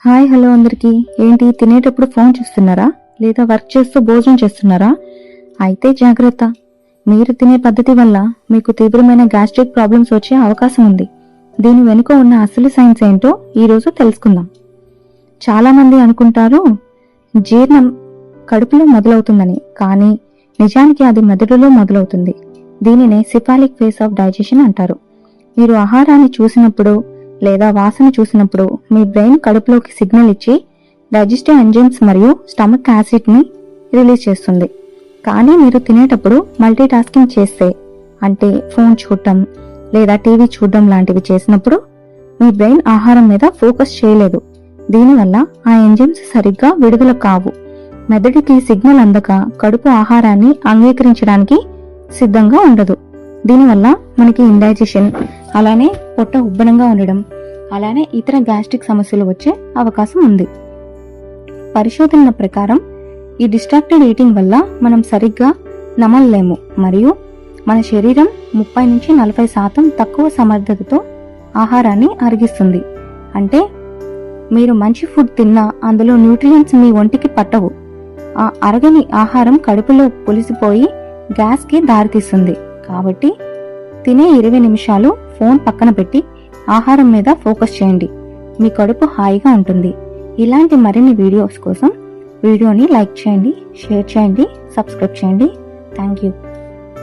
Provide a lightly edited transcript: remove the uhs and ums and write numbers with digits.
Hi hello అందరికీ. ఏంటి తినేటప్పుడు ఫోన్ చూస్తున్నారా లేదా వర్క్ చేస్తూ భోజనం చేస్తున్నారా? అయితే జాగ్రత్త, మీరు తినే పద్ధతి వల్ల మీకు తీవ్రమైన గ్యాస్ట్రిక్ ప్రాబ్లమ్స్ వచ్చే అవకాశం ఉంది. దీని వెనుక ఉన్న అసలు సైన్స్ ఏంటో ఈరోజు తెలుసుకుందాం. చాలా మంది అనుకుంటారు జీర్ణం కడుపులో మొదలవుతుందని, కానీ నిజానికి అది మెదడులో మొదలవుతుంది. దీనినే సిఫాలిక్ ఫేస్ ఆఫ్ డైజెషన్ అంటారు. మీరు ఆహారాన్ని చూసినప్పుడు లేదా వాసన చూసినప్పుడు మీ బ్రెయిన్ కడుపులోకి సిగ్నల్ ఇచ్చి డైజెస్టివ్ ఎంజైమ్స్ మరియు స్టమక్ యాసిడ్ ని రిలీజ్ చేస్తుంది. కానీ మీరు తినేటప్పుడు మల్టీ టాస్కింగ్ చేస్తే, అంటే ఫోన్ చూడటం లేదా టీవీ చూడటం లాంటివి చేసినప్పుడు మీ బ్రెయిన్ ఆహారం మీద ఫోకస్ చేయలేదు. దీనివల్ల ఆ ఎంజైమ్స్ సరిగ్గా విడుదల కావు. మెదడుకి సిగ్నల్ అందక కడుపు ఆహారాన్ని అంగీకరించడానికి సిద్ధంగా ఉండదు. దీనివల్ల మనకి ఇండైజెషన్, అలానే పొట్ట ఉబ్బనంగా ఉండడం, అలానే ఇతర గ్యాస్ట్రిక్ సమస్యలు వచ్చే అవకాశం ఉంది. పరిశోధనల ప్రకారం ఈ డిస్ట్రాక్టెడ్ ఈటింగ్ వల్ల మనం సరిగ్గా నమలలేము మరియు మన శరీరం 30 నుంచి 40% తక్కువ సమర్థతతో ఆహారాన్ని అరిగిస్తుంది. అంటే మీరు మంచి ఫుడ్ తిన్నా అందులో న్యూట్రియంట్స్ మీ ఒంటికి పట్టవు. ఆ అరగని ఆహారం కడుపులో పులిసిపోయి గ్యాస్ కి దారితీస్తుంది. కాబట్టి తినే 20 నిమిషాలు ఫోన్ పక్కన పెట్టి ఆహారం మీద ఫోకస్ చేయండి. మీ కడుపు హాయిగా ఉంటుంది. ఇలాంటి మరిన్ని వీడియోస్ కోసం వీడియోని లైక్ చేయండి, షేర్ చేయండి, సబ్స్క్రైబ్ చేయండి. Thank you.